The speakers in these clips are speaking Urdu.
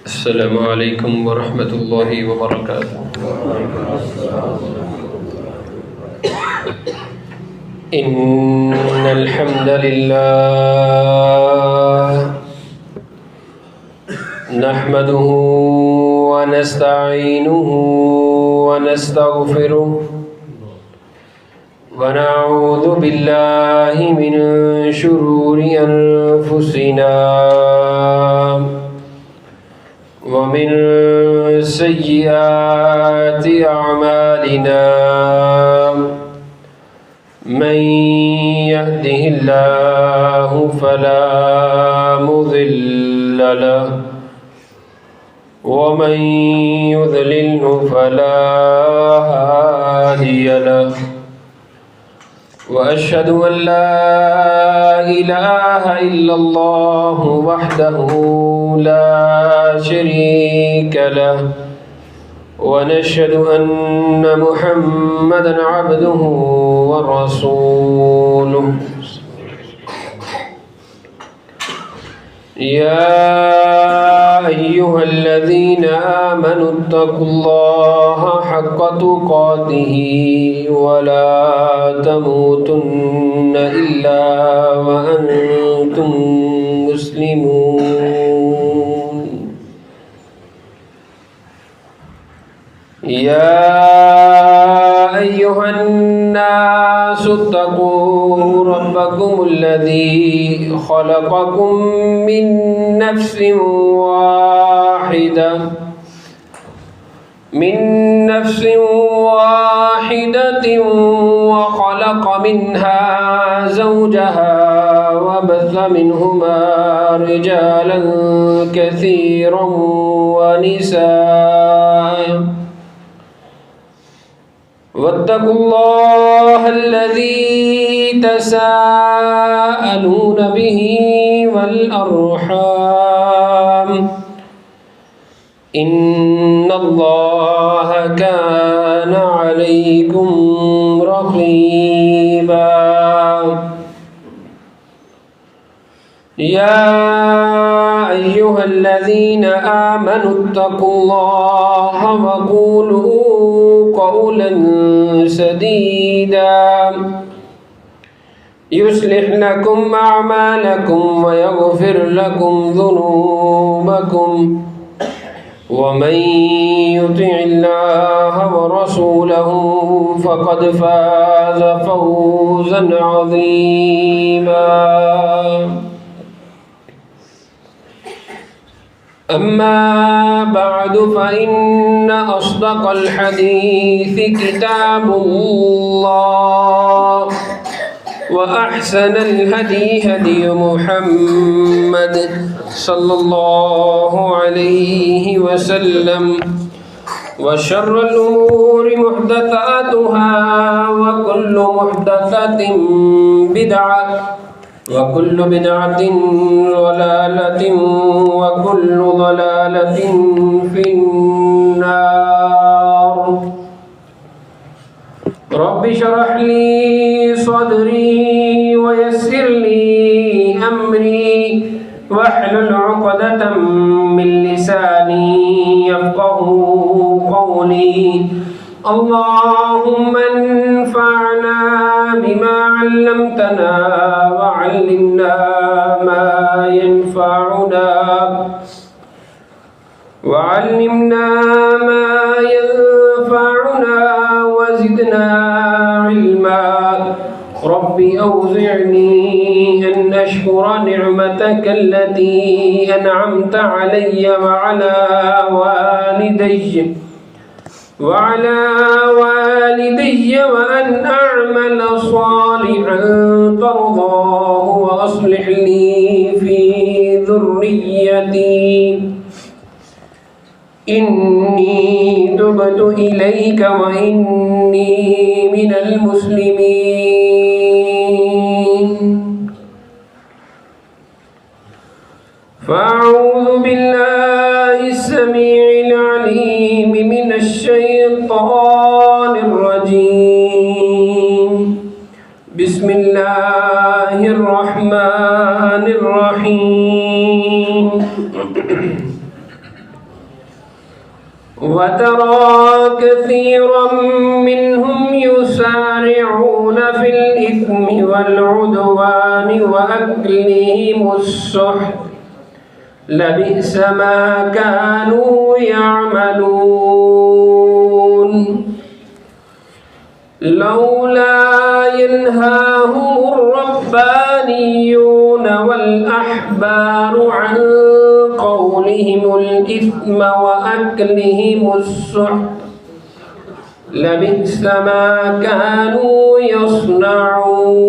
السلام عليكم ورحمة الله وبركاته. إن الحمد لله نحمده ونستعينه ونستغفره ونعوذ بالله من شرور أنفسنا ومن سيئات أعمالنا من يهده الله فلا مضل له ومن يضلله فلا هادي له وأشهد أن لا إله إلا الله وحده لا شريك له ونشهد أن محمدا عبده ورسوله. يا أيها الذين آمنوا اتقوا الله حق تقاته ولا تموتن إلا وأنتم مسلمون. يا أيها الناس اتقوا ربكم الذي خلقكم من نفس واحدة وخلق منها زوجها وبث منهما رجالا كثيرا ونساء واتقوا الله الذي تساءلون به والأرحام إن الله كان عليكم رقيبا. يا أيها الذين آمنوا اتقوا الله وقولوا قولا سديدا يصلح لكم أعمالكم ويغفر لكم ذنوبكم ومن يطع الله ورسوله فقد فاز فوزا عظيما. أما بعد فإن أصدق الحديث كتاب الله وأحسن الهدي هدي محمد صلى الله عليه وسلم وشر الأمور محدثاتها وكل محدثة بدعة وكل بدعة ضلالة وكل ضلالة في النار. رب اشرح لي صدري ويسر لي أمري واحلل عقدة من لساني يفقهوا قولي. اللهم انفعنا بما علمتنا وعلمنا ما ينفعنا وزدنا علما. رب أوزعني أن أشكر نعمتك التي أنعمت علي وعلى والدي وأن أعمل صالحا ترضاه وأصلح لي في ذريتي إني تبت إليك وإني من المسلمين. فأعوذ بالله السميع العليم من الشيطان الرجيم. بسم الله الرحمن الرحيم وترى كثيرا منهم يسارعون في الإثم والعدوان وأكلهم السحت لبئس ما كانوا يعملون لولا ينهاهم الربانيون والأحبار عن قولهم الإثم وأكلهم السحت لبئس ما كانوا يصنعون.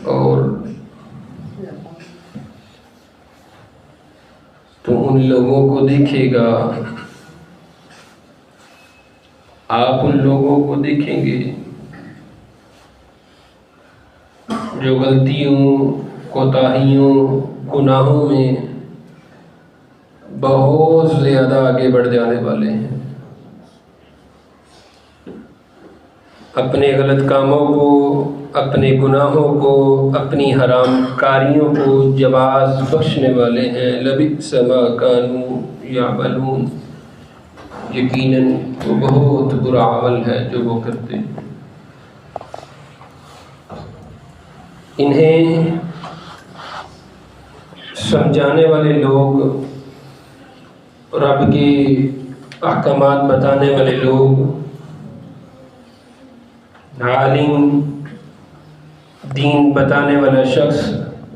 اور تو ان لوگوں کو دیکھے گا، آپ ان لوگوں کو دیکھیں گے جو غلطیوں، کوتاہیوں، گناہوں میں بہت زیادہ آگے بڑھ جانے والے ہیں، اپنے غلط کاموں کو، اپنے گناہوں کو، اپنی حرام کاریوں کو جواز بخشنے والے ہیں. لبئس ما کانوا یعملون، یقیناً وہ بہت برا عمل ہے جو وہ کرتے ہیں. انہیں سمجھانے والے لوگ، رب کے احکامات بتانے والے لوگ، عالم، دین بتانے والا شخص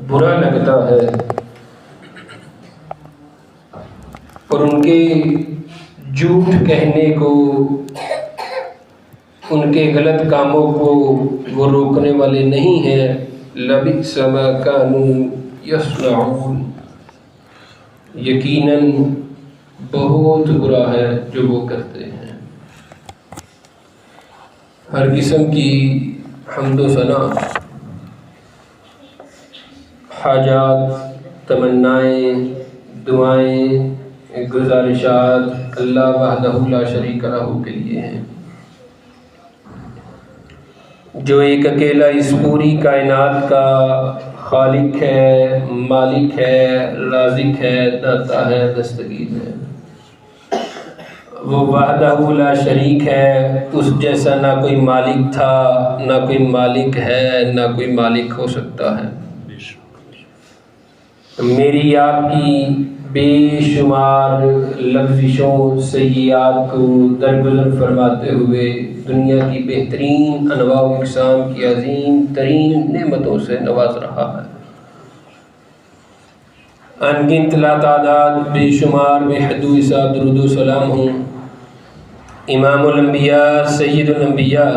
برا لگتا ہے، اور ان کے جھوٹ کہنے کو، ان کے غلط کاموں کو وہ روکنے والے نہیں ہیں. لبئس ما کانوا یصنعون، یقیناً بہت برا ہے جو وہ کرتے ہیں. ہر قسم کی حمد و ثنا، حاجات، تمنائیں، دعائیں، گزارشات اللہ وحدہ لا شریک لہ کے لیے ہیں، جو ایک اکیلا اس پوری کائنات کا خالق ہے، مالک ہے، رازق ہے، داتا ہے، دستگیر ہے. وہ وحدہ لا شریک ہے، اس جیسا نہ کوئی مالک تھا، نہ کوئی مالک ہے، نہ کوئی مالک ہو سکتا ہے. میری آپ کی بے شمار لغزشوں، سیئات کو درگزر فرماتے ہوئے دنیا کی بہترین انواع و اقسام کی عظیم ترین نعمتوں سے نواز رہا ہے. انگنت لا تعداد بے شمار بے حد و حساب درود و سلام ہوں امام الانبیاء، سید الانبیاء،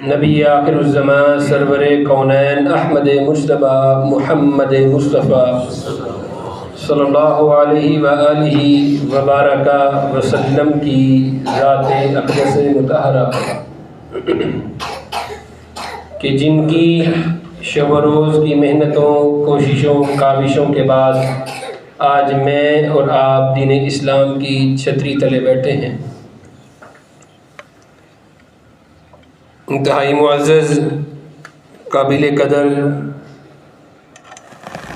نبی آخر الزمان، سرور کونین، احمد مجتبیٰ محمد مصطفیٰ صلی اللہ علیہ وآلہ وبارک وسلم کی ذات اقدس مطہرہ کہ جن کی شب و روز کی محنتوں، کوششوں، کاوشوں کے بعد آج میں اور آپ دین اسلام کی چھتری تلے بیٹھے ہیں. انتہائی معزز، قابل قدر،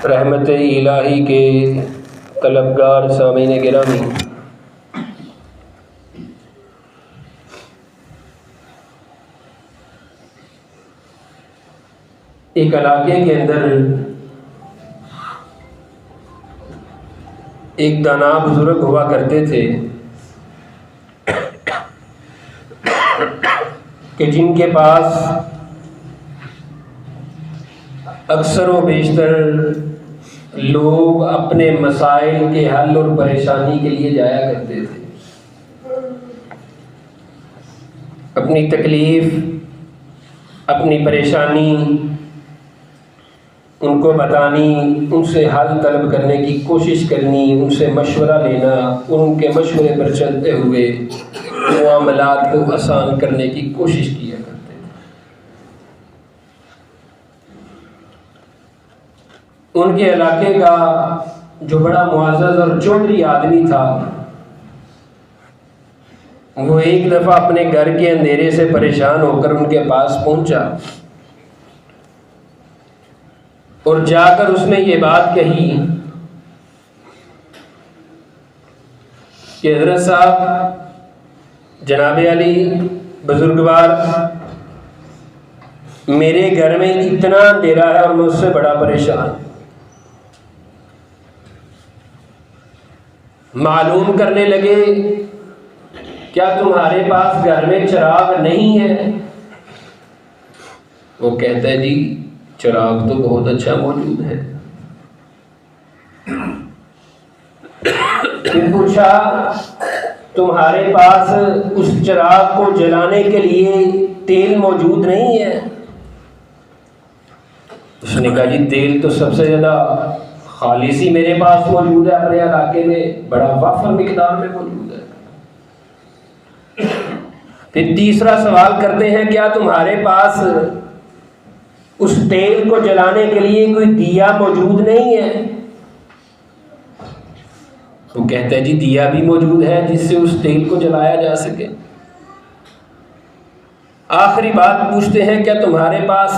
رحمت الہی کے طلبگار سامعین گرامی، ایک علاقے کے اندر ایک دانا بزرگ ہوا کرتے تھے کہ جن کے پاس اکثر و بیشتر لوگ اپنے مسائل کے حل اور پریشانی کے لیے جایا کرتے تھے. اپنی تکلیف، اپنی پریشانی ان کو بتانی، ان سے حل طلب کرنے کی کوشش کرنی، ان سے مشورہ لینا، ان کے مشورے پر چلتے ہوئے معاملات کو آسان کرنے کی کوشش کیا کرتے تھے. ان کے علاقے کا جو بڑا معزز اور چودھری آدمی تھا، وہ ایک دفعہ اپنے گھر کے اندھیرے سے پریشان ہو کر ان کے پاس پہنچا اور جا کر اس نے یہ بات کہی کہ حضرت صاحب، جناب علی بزرگوار، میرے گھر میں اتنا اندھیرا ہے اور میں اس سے بڑا پریشان ہوں۔ معلوم کرنے لگے، کیا تمہارے پاس گھر میں چراغ نہیں ہے؟ وہ کہتا ہے جی چراغ تو بہت اچھا موجود ہے۔ پھر پوچھا تمہارے پاس اس چراغ کو جلانے کے لیے تیل موجود نہیں ہے؟ اس نے کہا جی تیل تو سب سے زیادہ خالص ہی میرے پاس موجود ہے، اپنے علاقے میں بڑا وافر مقدار میں موجود ہے۔ پھر تیسرا سوال کرتے ہیں، کیا تمہارے پاس اس تیل کو جلانے کے لیے کوئی دیا موجود نہیں ہے؟ وہ کہتا ہے جی دیا بھی موجود ہے جس سے اس تیل کو جلایا جا سکے۔ آخری بات پوچھتے ہیں، کیا تمہارے پاس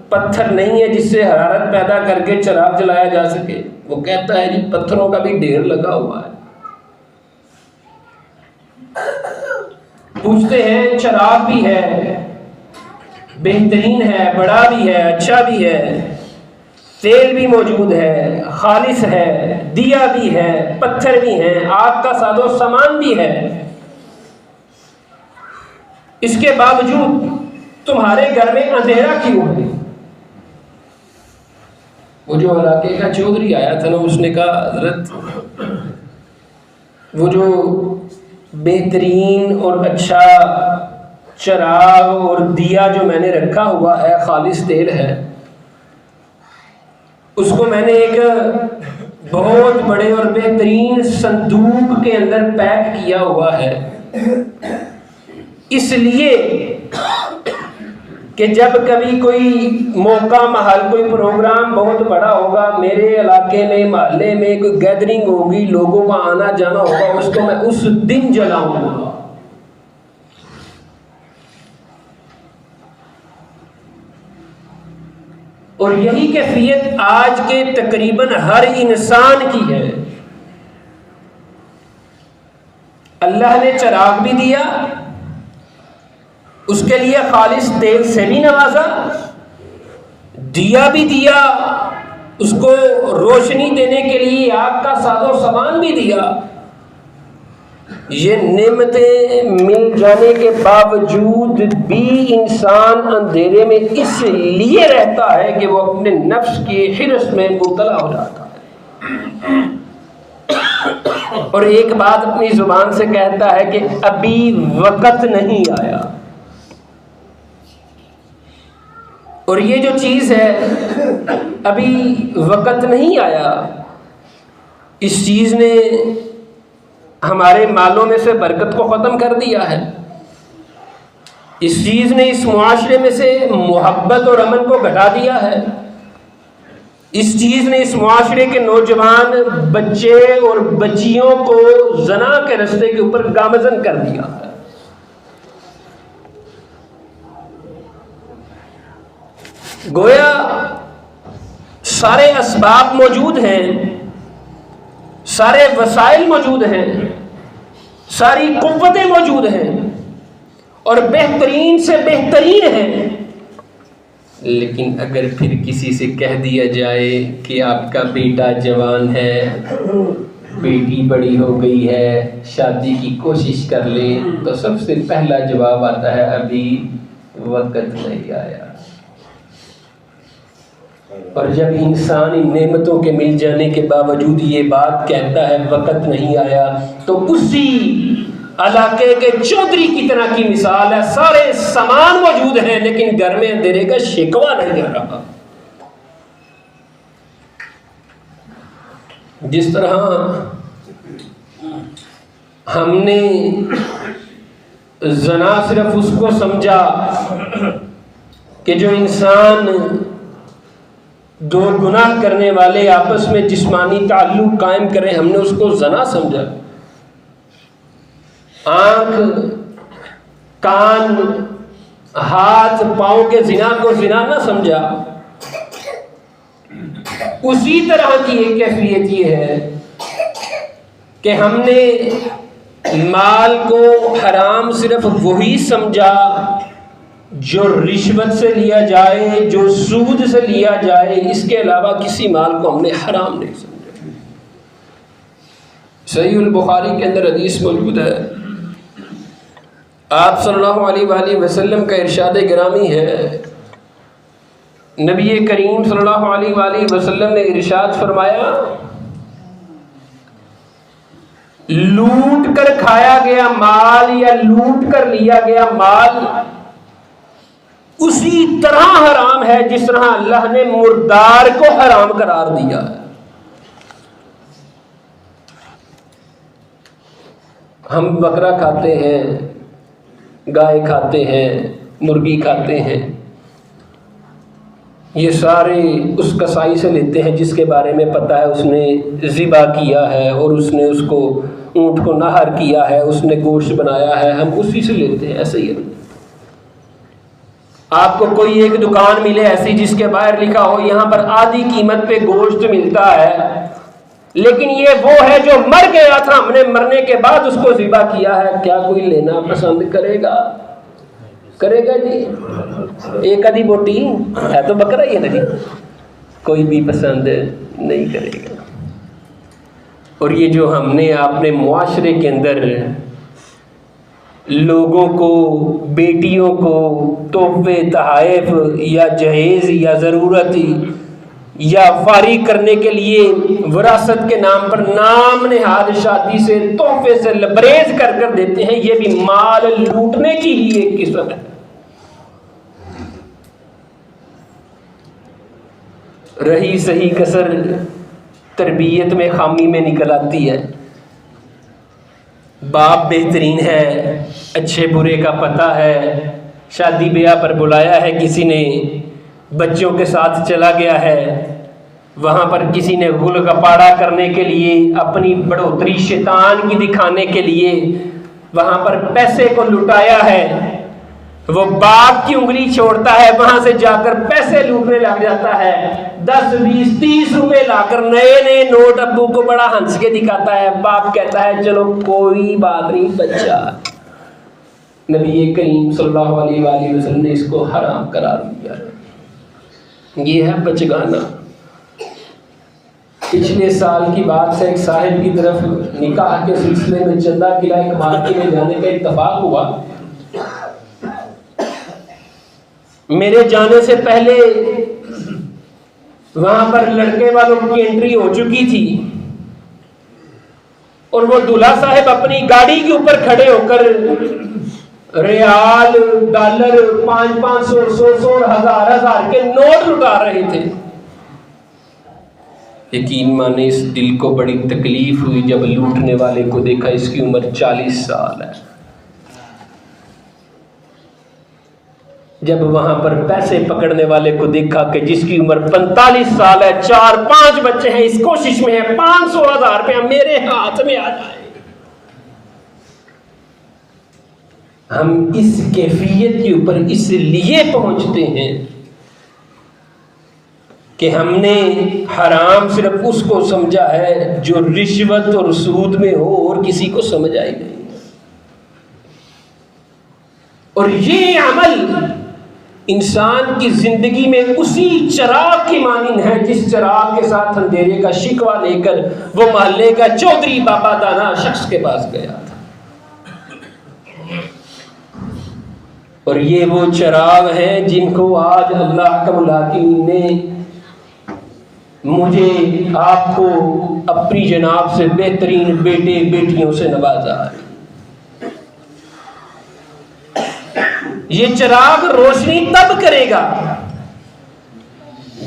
پتھر نہیں ہے جس سے حرارت پیدا کر کے چراغ جلایا جا سکے؟ وہ کہتا ہے جی پتھروں کا بھی ڈھیر لگا ہوا ہے۔ پوچھتے ہیں چراغ بھی ہے، بہترین ہے، بڑا بھی ہے، اچھا بھی ہے، تیل بھی موجود ہے، خالص ہے، دیا بھی ہے، پتھر بھی ہیں، آگ کا ساز و سامان بھی ہے، اس کے باوجود تمہارے گھر میں اندھیرا کیوں ہے؟ وہ جو علاقے کا چودھری آیا تھا نا، اس نے کہا حضرت وہ جو بہترین اور اچھا چراغ اور دیا جو میں نے رکھا ہوا ہے، خالص تیل ہے، اس کو میں نے ایک بہت بڑے اور بہترین صندوق کے اندر پیک کیا ہوا ہے، اس لیے کہ جب کبھی کوئی موقع محل کوئی پروگرام بہت بڑا ہوگا، میرے علاقے میں محلے میں کوئی گیدرنگ ہوگی، لوگوں کا آنا جانا ہوگا، اس کو میں اس دن جلاؤں گا۔ اور یہی کیفیت آج کے تقریباً ہر انسان کی ہے۔ اللہ نے چراغ بھی دیا، اس کے لیے خالص تیل سے بھی نوازا، دیا بھی دیا، اس کو روشنی دینے کے لیے آگ کا ساز و سامان بھی دیا۔ یہ نعمتیں مل جانے کے باوجود بھی انسان اندھیرے میں اس لیے رہتا ہے کہ وہ اپنے نفس کی حرص میں مبتلا ہو جاتا ہے، اور ایک بات اپنی زبان سے کہتا ہے کہ ابھی وقت نہیں آیا۔ اور یہ جو چیز ہے ابھی وقت نہیں آیا، اس چیز نے ہمارے مالوں میں سے برکت کو ختم کر دیا ہے، اس چیز نے اس معاشرے میں سے محبت اور امن کو گھٹا دیا ہے، اس چیز نے اس معاشرے کے نوجوان بچے اور بچیوں کو زنا کے رستے کے اوپر گامزن کر دیا ہے۔ گویا سارے اسباب موجود ہیں، سارے وسائل موجود ہیں، ساری قوتیں موجود ہیں اور بہترین سے بہترین ہیں، لیکن اگر پھر کسی سے کہہ دیا جائے کہ آپ کا بیٹا جوان ہے، بیٹی بڑی ہو گئی ہے، شادی کی کوشش کر لیں، تو سب سے پہلا جواب آتا ہے ابھی وقت نہیں آیا۔ اور جب انسان ان نعمتوں کے مل جانے کے باوجود یہ بات کہتا ہے وقت نہیں آیا، تو اسی علاقے کے چودھری کی طرح کی مثال ہے، سارے سامان موجود ہیں لیکن گھر میں اندھیرے کا شکوہ نہیں آ رہا۔ جس طرح ہم نے زنا صرف اس کو سمجھا کہ جو انسان دو گناہ کرنے والے آپس میں جسمانی تعلق قائم کریں، ہم نے اس کو زنا سمجھا۔ آنکھ، کان، ہاتھ، پاؤں کے زنا کو زنا نہ سمجھا۔ اسی طرح کی ایک کیفیت یہ ہے کہ ہم نے مال کو حرام صرف وہی سمجھا جو رشوت سے لیا جائے، جو سود سے لیا جائے، اس کے علاوہ کسی مال کو ہم نے حرام نہیں سمجھا۔ صحیح البخاری کے اندر حدیث موجود ہے، آپ صلی اللہ علیہ وآلہ وسلم کا ارشاد گرامی ہے، نبی کریم صلی اللہ علیہ وآلہ وسلم نے ارشاد فرمایا، لوٹ کر کھایا گیا مال یا لوٹ کر لیا گیا مال اسی طرح حرام ہے جس طرح اللہ نے مردار کو حرام قرار دیا ہے۔ ہم بکرا کھاتے ہیں، گائے کھاتے ہیں، مرغی کھاتے ہیں، یہ سارے اس کسائی سے لیتے ہیں جس کے بارے میں پتہ ہے اس نے ذبح کیا ہے اور اس نے اس کو اونٹ کو نہر کیا ہے، اس نے گوشت بنایا ہے، ہم اسی سے لیتے ہیں۔ ایسے ہی آپ کو کوئی ایک دکان ملے ایسی جس کے باہر لکھا ہو یہاں پر آدھی قیمت پہ گوشت ملتا ہے، لیکن یہ وہ ہے جو مر گیا تھا، ہم نے مرنے کے بعد اس کو ذبح کیا ہے، کیا کوئی لینا پسند کرے گا؟ کرے گا جی؟ ایک آدھی بوٹی ہے تو بکرا ہی ہے نا جی، کوئی بھی پسند نہیں کرے گا۔ اور یہ جو ہم نے اپنے معاشرے کے اندر لوگوں کو، بیٹیوں کو تحفے، تحائف یا جہیز یا ضرورت یا فارغ کرنے کے لیے وراثت کے نام پر نام نہاد شادی سے تحفے سے لبریز کر کر دیتے ہیں، یہ بھی مال لوٹنے کی ہی ایک قسم ہے۔ رہی صحیح کسر تربیت میں خامی میں نکل آتی ہے۔ باپ بہترین ہے، اچھے برے کا پتہ ہے، شادی بیاہ پر بلایا ہے کسی نے، بچوں کے ساتھ چلا گیا ہے، وہاں پر کسی نے غل گپاڑا کرنے کے لیے، اپنی بڑھوتری شیطان کی دکھانے کے لیے وہاں پر پیسے کو لٹایا ہے، وہ باپ کی انگلی چھوڑتا ہے، وہاں سے جا کر پیسے لوٹنے لگ جاتا ہے، 10 20 30 روپے لا کر نئے نوٹ ابو کو بڑا ہنس کے دکھاتا ہے، باپ کہتا ہے چلو کوئی بات نہیں بچہ۔ نبی کریم صلی اللہ علیہ وآلہ وسلم نے اس کو حرام قرار دیا۔ یہ ہے بچگانا۔ پچھلے سال کی بات ہے، ایک صاحب کی طرف نکاح کے سلسلے میں چندہ قلعہ کمارٹی میں جانے کا اتفاق ہوا۔ میرے جانے سے پہلے وہاں پر لڑکے والوں کی انٹری ہو چکی تھی اور وہ دلہا صاحب اپنی گاڑی کے اوپر کھڑے ہو کر ریال، ڈالر، 500 100 1000 کے نوٹ لٹا رہے تھے۔ یقین مانے اس دل کو بڑی تکلیف ہوئی جب لوٹنے والے کو دیکھا، اس کی عمر 40 سال ہے۔ جب وہاں پر پیسے پکڑنے والے کو دیکھا کہ جس کی عمر 45 سال ہے، 4 5 بچے ہیں، اس کوشش میں ہے 500 1000 روپیہ میرے ہاتھ میں آ جائے۔ ہم اس کیفیت کے اوپر اس لیے پہنچتے ہیں کہ ہم نے حرام صرف اس کو سمجھا ہے جو رشوت اور سود میں ہو، اور کسی کو سمجھا ہی نہیں۔ اور یہ عمل انسان کی زندگی میں اسی چراغ کی مانند ہے جس چراغ کے ساتھ اندھیرے کا شکوہ لے کر وہ محلے کا چودھری بابا دانا شخص کے پاس گیا تھا۔ اور یہ وہ چراغ ہیں جن کو آج اللہ کا ملاقین نے مجھے، آپ کو اپنی جناب سے بہترین بیٹے بیٹیوں سے نوازا ہے۔ یہ چراغ روشنی تب کرے گا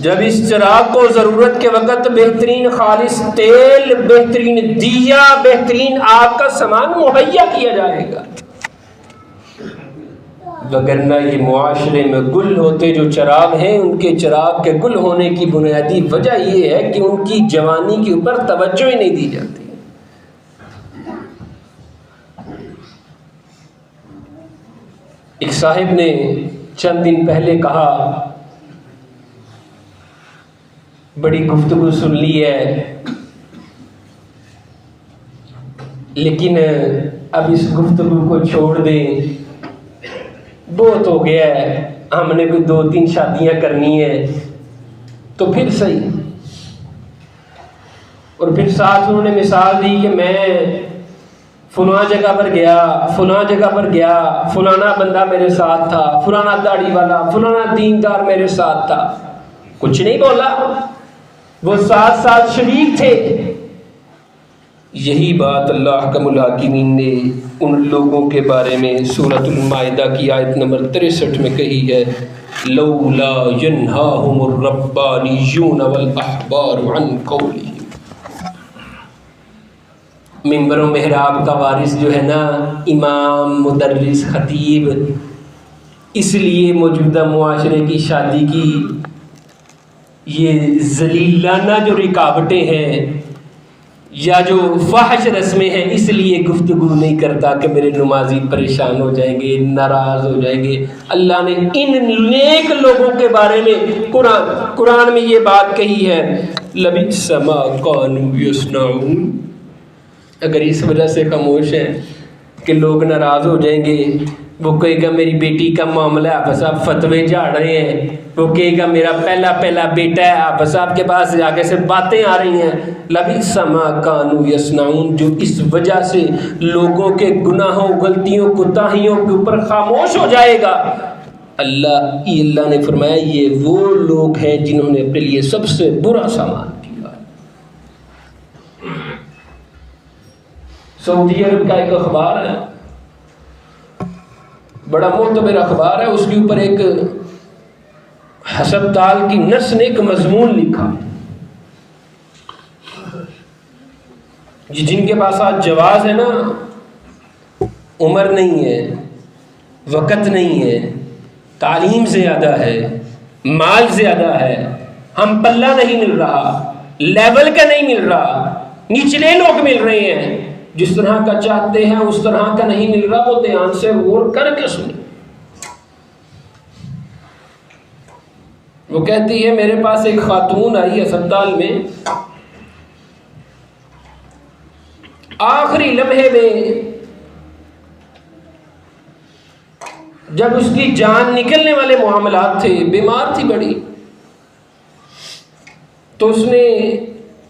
جب اس چراغ کو ضرورت کے وقت بہترین خالص تیل، بہترین دیا، بہترین آگ کا سامان مہیا کیا جائے گا۔ وگرنہ یہ معاشرے میں گل ہوتے جو چراغ ہیں، ان کے چراغ کے گل ہونے کی بنیادی وجہ یہ ہے کہ ان کی جوانی کے اوپر توجہ ہی نہیں دی جاتی۔ ایک صاحب نے چند دن پہلے کہا، بڑی گفتگو سن لی ہے لیکن اب اس گفتگو کو چھوڑ دیں، بہت ہو گیا ہے، ہم نے کوئی 2-3 شادیاں کرنی ہیں تو پھر صحیح۔ اور پھر ساتھ انہوں نے مثال دی کہ میں فلاں جگہ پر گیا، فلاں جگہ پر گیا، فلانا بندہ میرے ساتھ تھا، فلانا داڑھی والا، فلانا دیندار میرے ساتھ تھا، کچھ نہیں بولا، وہ ساتھ شریک تھے۔ یہی بات اللہ احکم الحاکمین نے ان لوگوں کے بارے میں سورۃ المائدہ کی آیت نمبر 63 میں کہی ہے، لولا ینہاہم الربانیون والاحبار عن قولہم۔ منبر و محراب کا وارث جو ہے نا، امام، مدرس، خطیب، اس لیے موجودہ معاشرے کی شادی کی یہ ذلیلانہ جو رکاوٹیں ہیں یا جو فحش رسمیں ہیں، اس لیے گفتگو نہیں کرتا کہ میرے نمازی پریشان ہو جائیں گے، ناراض ہو جائیں گے۔ اللہ نے ان نیک لوگوں کے بارے میں قرآن میں یہ بات کہی ہے، لبئس ما كانوا يصنعون۔ اگر اس وجہ سے خاموش ہیں کہ لوگ ناراض ہو جائیں گے، وہ کہے گا میری بیٹی کا معاملہ ہے، آپ صاحب فتوے جھاڑ رہے ہیں، وہ کہے گا میرا پہلا بیٹا ہے، آپ صاحب کے پاس آگے سے باتیں آ رہی ہیں، لبئس ما كانوا يصنعون، جو اس وجہ سے لوگوں کے گناہوں، غلطیوں، کوتاہیوں کے اوپر خاموش ہو جائے گا۔ اللہ نے فرمایا یہ وہ لوگ ہیں جنہوں نے اپنے لیے سب سے برا سامان کیا۔ سعودی عرب کا ایک اخبار ہے، بڑا معتبر اخبار ہے، اس کے اوپر ایک ہسپتال کی نرس نے ایک مضمون لکھا، جن کے پاس آج جواز ہے نا، عمر نہیں ہے، وقت نہیں ہے، تعلیم زیادہ ہے، مال زیادہ ہے، ہم پلہ نہیں مل رہا، لیول کا نہیں مل رہا، نچلے لوگ مل رہے ہیں، جس طرح کا چاہتے ہیں اس طرح کا نہیں مل رہا، وہ دھیان سے غور کر کے سنیں۔ وہ کہتی ہے میرے پاس ایک خاتون آئی اسپتال میں، آخری لمحے میں جب اس کی جان نکلنے والے معاملات تھے، بیمار تھی بڑی، تو اس نے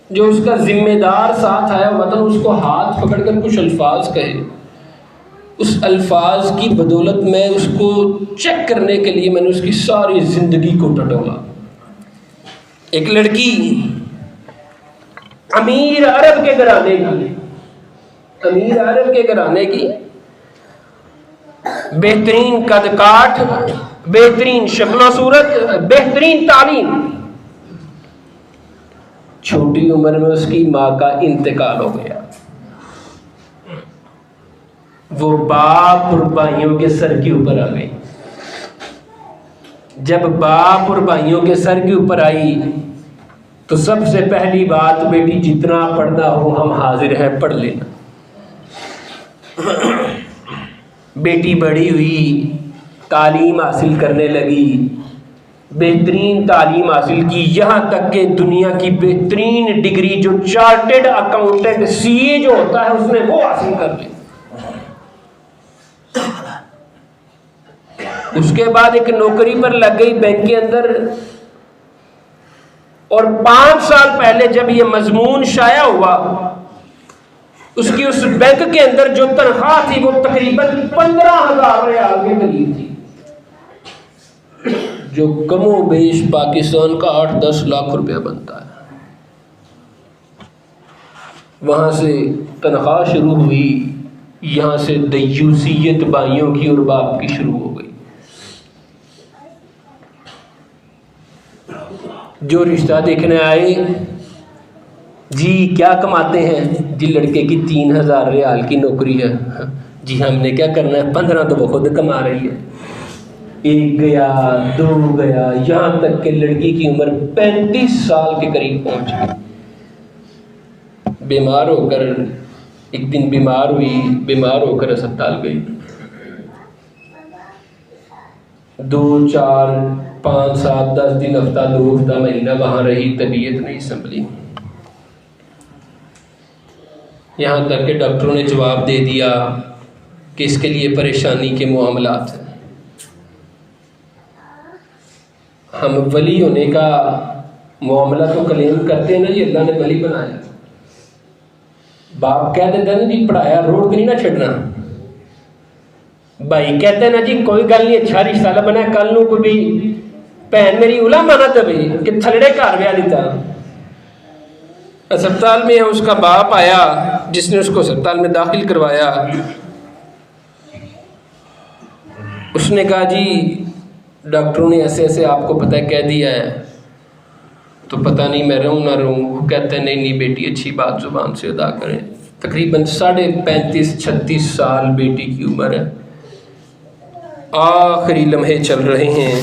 جو اس کا ذمہ دار ساتھ آیا وطن، اس کو ہاتھ پکڑ کر کچھ الفاظ کہے، اس الفاظ کی بدولت میں اس کو چیک کرنے کے لیے میں نے اس کی ساری زندگی کو ٹٹولا۔ ایک لڑکی امیر عرب کے گھرانے کی، بہترین قد کاٹ، بہترین شکل و صورت، بہترین تعلیم، چھوٹی عمر میں اس کی ماں کا انتقال ہو گیا۔ وہ باپ اور بھائیوں کے سر کے اوپر آ گئی۔ جب باپ اور بھائیوں کے سر کے اوپر آئی تو سب سے پہلی بات، بیٹی جتنا پڑھنا ہو ہم حاضر ہیں، پڑھ لینا۔ بیٹی بڑی ہوئی، تعلیم حاصل کرنے لگی، بہترین تعلیم حاصل کی، یہاں تک کہ دنیا کی بہترین ڈگری جو چارٹرڈ اکاؤنٹنٹ CA جو ہوتا ہے اس نے وہ حاصل کر لی۔ اس کے بعد ایک نوکری پر لگ گئی بینک کے اندر، اور 5 سال پہلے جب یہ مضمون شائع ہوا، اس کی اس بینک کے اندر جو تنخواہ تھی وہ تقریباً 15,000 ریال کے قریب تھی، جو کم و بیش پاکستان کا 8-10 لاکھ روپیہ بنتا ہے۔ وہاں سے تنخواہ شروع ہوئی، یہاں سے دیوسیت بھائیوں کی اور باپ کی شروع ہو گئی۔ جو رشتہ دیکھنے آئے، جی کیا کماتے ہیں؟ جی لڑکے کی 3,000 ریال کی نوکری ہے۔ جی ہم نے کیا کرنا ہے؟ 15 تو وہ خود کما رہی ہے۔ ایک گیا، دو گیا، یہاں تک کہ لڑکی کی عمر 35 سال کے قریب پہنچ گئی۔ بیمار ہو کر ایک دن بیمار ہوئی، بیمار ہو کر اسپتال گئی، 2 4 5 7 10 دن، ہفتہ، 2 ہفتہ، مہینہ وہاں رہی، طبیعت نہیں سنبھلی۔ یہاں تک کہ ڈاکٹروں نے جواب دے دیا کہ اس کے لیے پریشانی کے معاملات ہیں۔ ہم ولی ہونے کا معاملہ تو کلیم کرتے ہیں نا جی، اللہ نے ولی بنایا۔ باپ کہہ دیتا ہے نا جی پڑھایا روڈ پہ نہیں نہ چھڑنا، بھائی کہتے ہیں نا جی کوئی گل نہیں، اچھا رشتہ نہ بنا، کل نو کوئی بھی بہن میری اولا مانا تو بھائی کہ تھلڑے گھر ویا دیتا۔ اسپتال میں اس کا باپ آیا جس نے اس کو اسپتال میں داخل کروایا، اس نے کہا جی ڈاکٹروں نے ایسے ایسے آپ کو پتہ کہہ دیا ہے، تو پتہ نہیں میں رہوں نہ رہوں۔ وہ کہتے ہیں نہیں بیٹی اچھی بات زبان سے ادا کریں۔ تقریباً 35 36 سال بیٹی کی عمر ہے، آخری لمحے چل رہے ہیں۔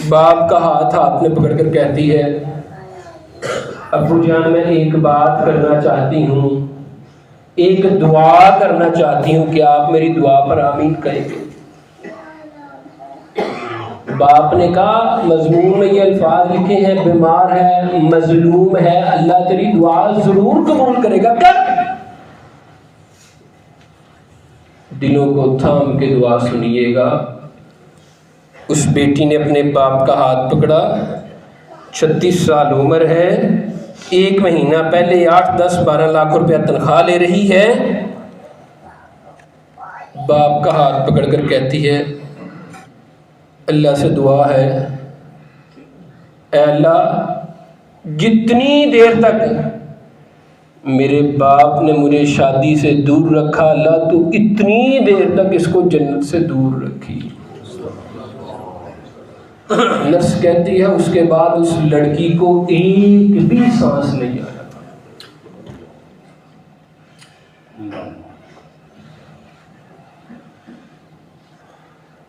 باپ کا ہاتھ میں پکڑ کر کہتی ہے ابو جان میں ایک بات کرنا چاہتی ہوں، ایک دعا کرنا چاہتی ہوں کہ آپ میری دعا پر آمین کہیں گے۔ باپ نے کہا مضمون میں یہ الفاظ لکھے ہیں، بیمار ہے، مظلوم ہے، اللہ تیری دعا ضرور قبول کرے گا، کر۔ دلوں کو تھام کے دعا سنیے گا۔ اس بیٹی نے اپنے باپ کا ہاتھ پکڑا، 36 سال عمر ہے، 1 مہینہ پہلے 8 10 12 لاکھ روپیہ تنخواہ لے رہی ہے۔ باپ کا ہاتھ پکڑ کر کہتی ہے اللہ سے دعا ہے، اے اللہ جتنی دیر تک میرے باپ نے مجھے شادی سے دور رکھا، اللہ تو اتنی دیر تک اس کو جنت سے دور رکھی۔ نرس کہتی ہے اس کے بعد اس لڑکی کو ایک بھی سانس نہیں آیا۔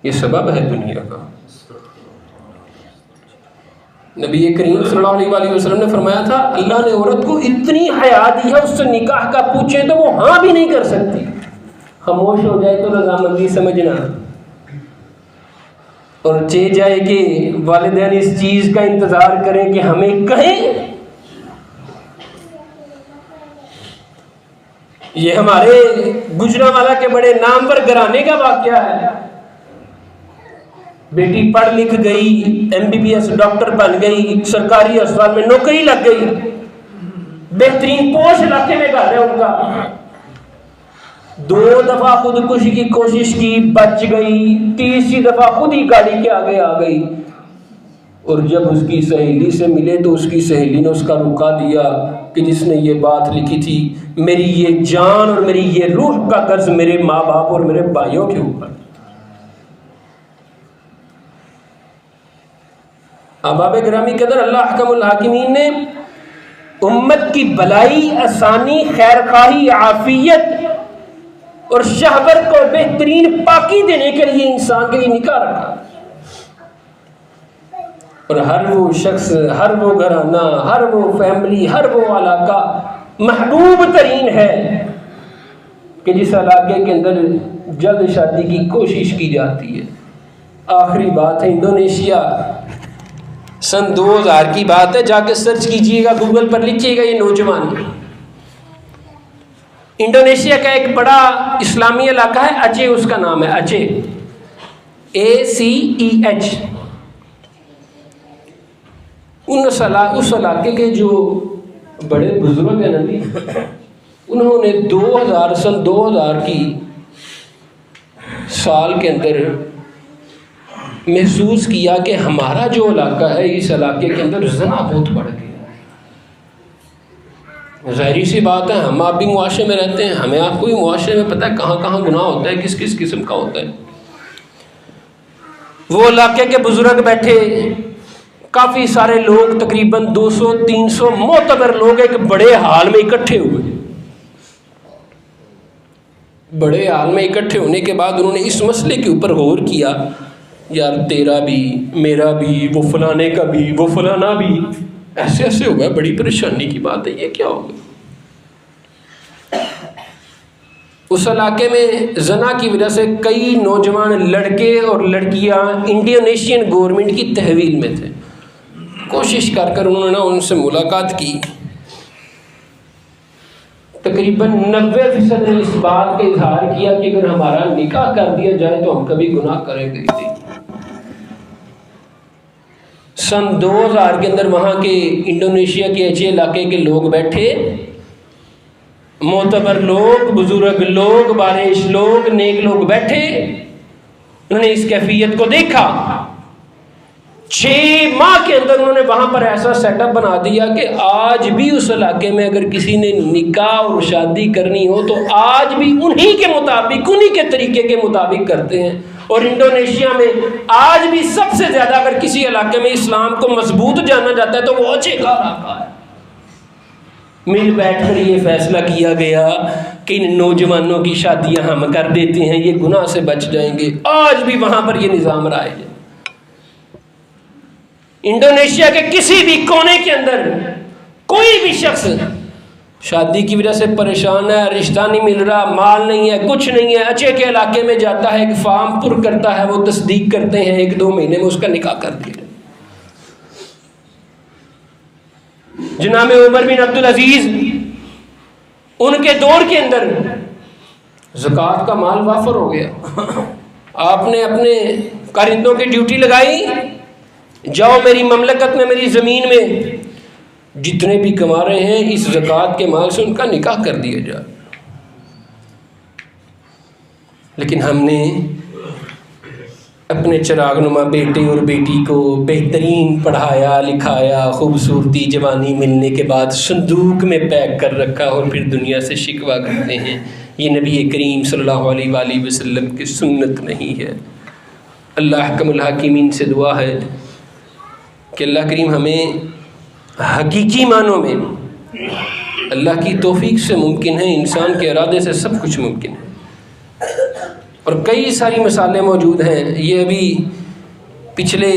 یہ سبب ہے دنیا کا۔ نبی کریم صلی اللہ علیہ وسلم نے فرمایا تھا اللہ نے عورت کو اتنی حیا دی ہے، اس سے نکاح کا پوچھیں تو وہ ہاں بھی نہیں کر سکتی، خاموش ہو جائے تو رضامندی سمجھنا، اور چہ جائے کہ والدین اس چیز کا انتظار کریں کہ ہمیں کہیں۔ یہ ہمارے گجرانوالہ کے بڑے نام پر گھرانے کا واقعہ ہے۔ بیٹی پڑھ لکھ گئی، MBBS ڈاکٹر بن گئی، سرکاری اسپتال میں نوکری لگ گئی، بہترین پوش علاقے میں گھر ہے ان کا۔ 2 دفعہ خودکشی کی کوشش کی، بچ گئی، 3ری دفعہ خود ہی گاڑی کے آگے آ گئی، اور جب اس کی سہیلی سے ملے تو اس کی سہیلی نے اس کا رکا دیا کہ جس نے یہ بات لکھی تھی میری یہ جان اور میری یہ روح کا قرض میرے ماں باپ اور میرے بھائیوں کے اوپر۔ احباب گرامی قدر، اللہ احکم الحاکمین نے امت کی بلائی، آسانی، خیر خواہی، عافیت اور شہوت کو بہترین پاکی دینے کے لیے انسان کے لیے نکاح رکھا، اور ہر وہ شخص، ہر وہ گھرانہ، ہر وہ فیملی، ہر وہ علاقہ محبوب ترین ہے کہ جس علاقے کے اندر جلد شادی کی کوشش کی جاتی ہے۔ آخری بات ہے انڈونیشیا، سن 2000 کی بات ہے، جا کے سرچ کیجئے گا، گوگل پر لکھیے گا یہ نوجوان۔ انڈونیشیا کا ایک بڑا اسلامی علاقہ ہے، اچے اس کا نام ہے، اچے، ACEH۔ اس علاقے کے جو بڑے بزرگ ہیں نبی، انہوں نے 2000 کی سال کے اندر محسوس کیا کہ ہمارا جو علاقہ ہے اس علاقے کے اندر زنا بہت بڑھ گیا۔ ظاہری سی بات ہے، ہم آپ بھی معاشرے میں رہتے ہیں، ہمیں آپ کو بھی معاشرے میں پتہ ہے کہاں کہاں گناہ ہوتا ہے، کس کس قسم کا ہوتا ہے۔ وہ علاقے کے بزرگ بیٹھے، کافی سارے لوگ، تقریباً 200 300 معتبر لوگ ایک بڑے ہال میں اکٹھے ہوئے۔ بڑے ہال میں اکٹھے ہونے کے بعد انہوں نے اس مسئلے کے اوپر غور کیا یار تیرا بھی میرا بھی وہ فلانے کا بھی وہ فلانا بھی ایسے ایسے ہو گیا، بڑی پریشانی کی بات ہے، یہ کیا ہوگا؟ اس علاقے میں زنا کی وجہ سے کئی نوجوان لڑکے اور لڑکیاں انڈونیشین گورنمنٹ کی تحویل میں تھے. کوشش کر کر انہوں نے ان سے ملاقات کی. تقریباً 90% نے اس بات کا اظہار کیا کہ اگر ہمارا نکاح کر دیا جائے تو ہم کبھی گناہ کریں گے نہیں. سن 2000 کے اندر وہاں کے انڈونیشیا کے ایسے علاقے کے لوگ بیٹھے، معتبر لوگ، بزرگ لوگ، بارش لوگ، نیک لوگ بیٹھے، انہوں نے اس کیفیت کو دیکھا. 6 ماہ کے اندر انہوں نے وہاں پر ایسا سیٹ اپ بنا دیا کہ آج بھی اس علاقے میں اگر کسی نے نکاح اور شادی کرنی ہو تو آج بھی انہی کے مطابق، انہی کے طریقے کے مطابق کرتے ہیں. اور انڈونیشیا میں آج بھی سب سے زیادہ اگر کسی علاقے میں اسلام کو مضبوط جانا جاتا ہے تو وہ اچھے کا علاقہ ہے. مل بیٹھ کر یہ فیصلہ کیا گیا کہ ان نوجوانوں کی شادیاں ہم کر دیتے ہیں، یہ گناہ سے بچ جائیں گے. آج بھی وہاں پر یہ نظام رائج ہے. انڈونیشیا کے کسی بھی کونے کے اندر کوئی بھی شخص شادی کی وجہ سے پریشان ہے، رشتہ نہیں مل رہا، مال نہیں ہے، کچھ نہیں ہے، اچھے کے علاقے میں جاتا ہے، ایک فارم پر کرتا ہے، وہ تصدیق کرتے ہیں، 1-2 مہینے میں اس کا نکاح کر دیا. جناب عمر بن عبدالعزیز ان کے دور کے اندر زکوٰۃ کا مال وافر ہو گیا. آپ نے اپنے کارندوں کی ڈیوٹی لگائی، جاؤ میری مملکت میں، میری زمین میں جتنے بھی کما رہے ہیں اس زکوٰۃ کے مال سے ان کا نکاح کر دیا جائے. لیکن ہم نے اپنے چراغ نما بیٹے اور بیٹی کو بہترین پڑھایا لکھایا، خوبصورتی جوانی ملنے کے بعد صندوق میں پیک کر رکھا اور پھر دنیا سے شکوہ کرتے ہیں. یہ نبی کریم صلی اللہ علیہ وآلہ وسلم کی سنت نہیں ہے. اللہ حکم الحاکمین سے دعا ہے کہ اللہ کریم ہمیں حقیقی معنوں میں، اللہ کی توفیق سے ممکن ہے، انسان کے ارادے سے سب کچھ ممکن ہے. اور کئی ساری مثالیں موجود ہیں. یہ ابھی پچھلے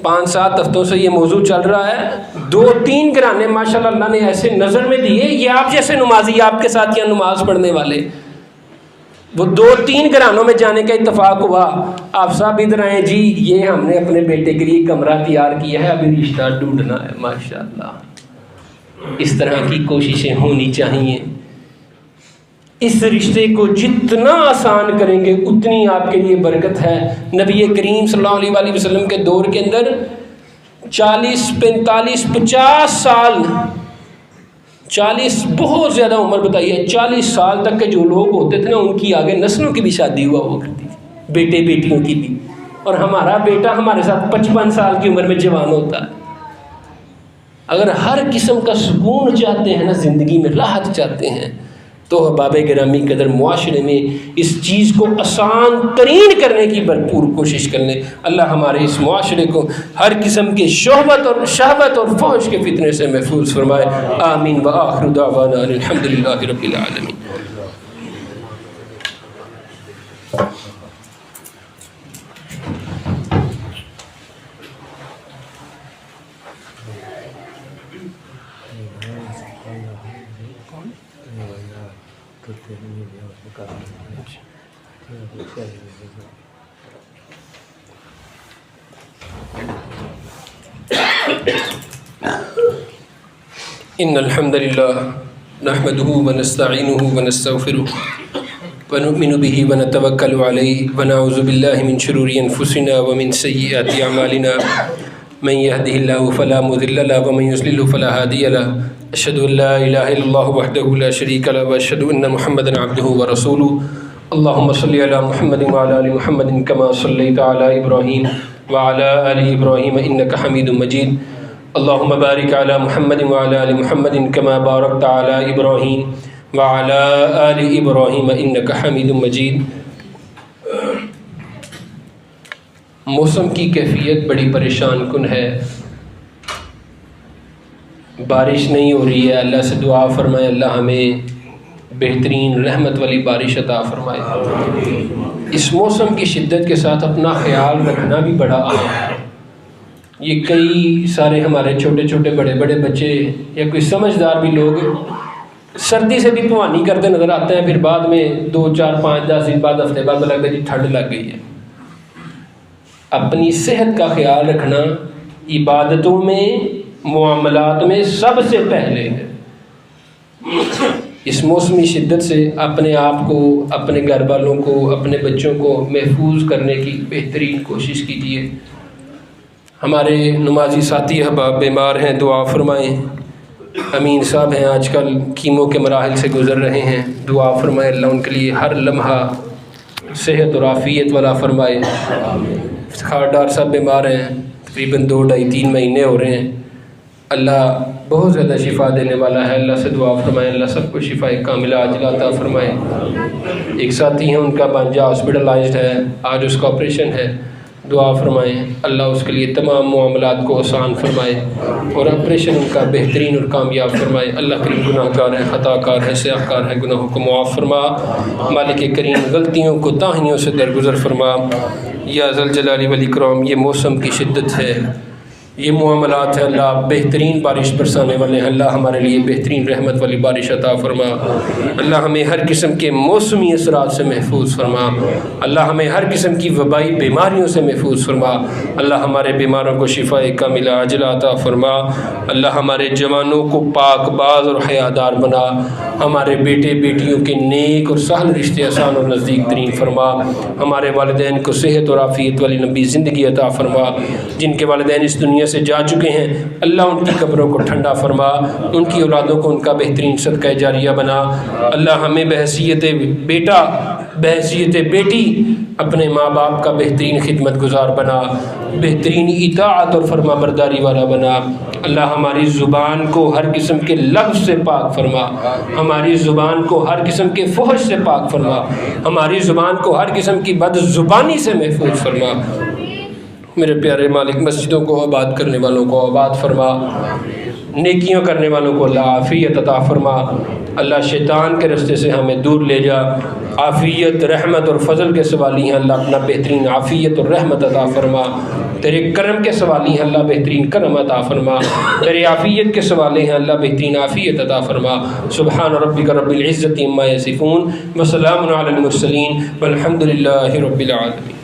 5-7 ہفتوں سے یہ موضوع چل رہا ہے. 2-3 گھرانے ماشاءاللہ اللہ نے ایسے نظر میں دیے، یہ آپ جیسے نمازی، آپ کے ساتھ یا نماز پڑھنے والے، وہ 2-3 گھرانوں میں جانے کا اتفاق ہوا. آپ صاحب ادھر آئیں جی، یہ ہم نے اپنے بیٹے کے لیے کمرہ تیار کیا ہے، ابھی رشتہ ڈھونڈنا ہے. ماشاءاللہ اس طرح کی کوششیں ہونی چاہیے. اس رشتے کو جتنا آسان کریں گے اتنی آپ کے لیے برکت ہے. نبی کریم صلی اللہ علیہ وآلہ وسلم کے دور کے اندر 40 45 50 سال، 40 بہت زیادہ عمر بتائیے، 40 سال تک کے جو لوگ ہوتے تھے نا، ان کی آگے نسلوں کی بھی شادی ہوا کرتی تھی، بیٹے بیٹیوں کی بھی. اور ہمارا بیٹا ہمارے ساتھ 55 سال کی عمر میں جوان ہوتا ہے. اگر ہر قسم کا سکون چاہتے ہیں نا، زندگی میں راحت چاہتے ہیں، تو احباب گرامی قدر معاشرے میں اس چیز کو آسان ترین کرنے کی بھرپور کوشش کر لیں. اللہ ہمارے اس معاشرے کو ہر قسم کے شہوت اور فحش کے فتنے سے محفوظ فرمائے. آمین. وآخر دعوانا الحمدللہ رب العالمین. ان الحمد للہ نحمده ونستعینه ونستغفره ونؤمن به ونتوکل علیہ ونعوذ باللہ من شرور انفسنا ومن سیئات اعمالنا من يهده الله فلا مضل له ومن يضلل فلا هادي له. اشهد ان لا اله الا الله وحده لا شريك له واشهد ان محمدا عبده ورسوله. اللهم صل على محمد وعلى ال محمد كما صليت على ابراهيم وعلى ال ابراهيم انك حميد مجيد. اللهم بارك على محمد وعلى ال محمد كما باركت على ابراهيم وعلى ال ابراهيم انك حميد مجيد. موسم کی کیفیت بڑی پریشان کن ہے. بارش نہیں ہو رہی ہے. اللہ سے دعا فرمائے اللہ ہمیں بہترین رحمت والی بارش عطا فرمائے۔ اس موسم کی شدت کے ساتھ اپنا خیال رکھنا بھی بڑا اہم ہے۔ یہ کئی سارے ہمارے چھوٹے چھوٹے بڑے بڑے بچے یا کوئی سمجھدار بھی لوگ سردی سے بھی پوانی کرتے نظر آتے ہیں، پھر بعد میں 2 4 5 10 دن بعد ہفتے بعد لگتا ہے جی ٹھنڈ لگ گئی ہے۔ اپنی صحت کا خیال رکھنا عبادتوں میں، معاملات میں سب سے پہلے ہے۔ اس موسمی شدت سے اپنے آپ کو، اپنے گھر والوں کو، اپنے بچوں کو محفوظ کرنے کی بہترین کوشش کیجیے۔ ہمارے نمازی ساتھی احباب بیمار ہیں، دعا فرمائیں۔ امین صاحب ہیں آج کل کیمو کے مراحل سے گزر رہے ہیں، دعا فرمائیں اللہ ان کے لیے ہر لمحہ صحت اور عافیت والا فرمائے۔ افتخار ڈار صاحب بیمار ہیں، تقریباً 2 ڈھائی 3 مہینے ہو رہے ہیں۔ اللہ بہت زیادہ شفا دینے والا ہے، اللہ سے دعا فرمائیں اللہ سب کو شفا کاملہ عاجلہ عطا فرمائے۔ ایک ساتھی ہیں ان کا بانجا ہاسپٹلائزڈ ہے، آج اس کا آپریشن ہے، دعا فرمائیں اللہ اس کے لیے تمام معاملات کو آسان فرمائے اور آپریشن ان کا بہترین اور کامیاب فرمائے۔ اللہ کریم گناہ گار ہے، خطا کار ہے، سیاہ کار ہے، گناہوں کو معاف فرما، مالک کریم غلطیوں کو تاہیوں سے درگزر فرما یا ذل جلال والاکرام۔ یہ موسم کی شدت ہے، یہ معاملات ہے، اللہ بہترین بارش برسانے والے ہیں، اللہ ہمارے لیے بہترین رحمت والی بارش عطا فرما۔ اللہ ہمیں ہر قسم کے موسمی اثرات سے محفوظ فرما، اللہ ہمیں ہر قسم کی وبائی بیماریوں سے محفوظ فرما، اللہ ہمارے بیماروں کو شفا کاملہ عاجلہ عطا فرما، اللہ ہمارے جوانوں کو پاک باز اور حیادار بنا، ہمارے بیٹے بیٹیوں کے نیک اور سہل رشتے آسان اور نزدیک ترین فرما، ہمارے والدین کو صحت اور عافیت والی لمبی زندگی عطا فرما، جن کے والدین اس دنیا سے جا چکے ہیں اللہ ان کی قبروں کو ٹھنڈا فرما، ان کی اولادوں کو ان کا بہترین صدقہ جاریہ بنا، اللہ ہمیں بحیثیت بیٹا بحیثیت بیٹی اپنے ماں باپ کا بہترین خدمت گزار بنا، بہترین اطاعت اور فرما برداری والا بنا، اللہ ہماری زبان کو ہر قسم کے لفظ سے پاک فرما، ہماری زبان کو ہر قسم کے فحش سے پاک فرما، ہماری زبان کو ہر قسم کی بد زبانی سے محفوظ فرما۔ میرے پیارے مالک مسجدوں کو آباد کرنے والوں کو آباد فرما، نیکیوں کرنے والوں کو اللہ عافیت عطا فرما، اللہ شیطان کے رستے سے ہمیں دور لے جا، عافیت رحمت اور فضل کے سوالی ہیں اللہ اپنا بہترین عافیت اور رحمت عطا فرما، تیرے کرم کے سوالی ہیں اللہ بہترین کرم عطا فرما، تیرے عافیت کے سوالے ہیں اللہ بہترین عافیت عطا فرما۔ سبحان ربک رب العزت عما یصفون وسلام علی المرسلین والحمد للہ رب العالمین۔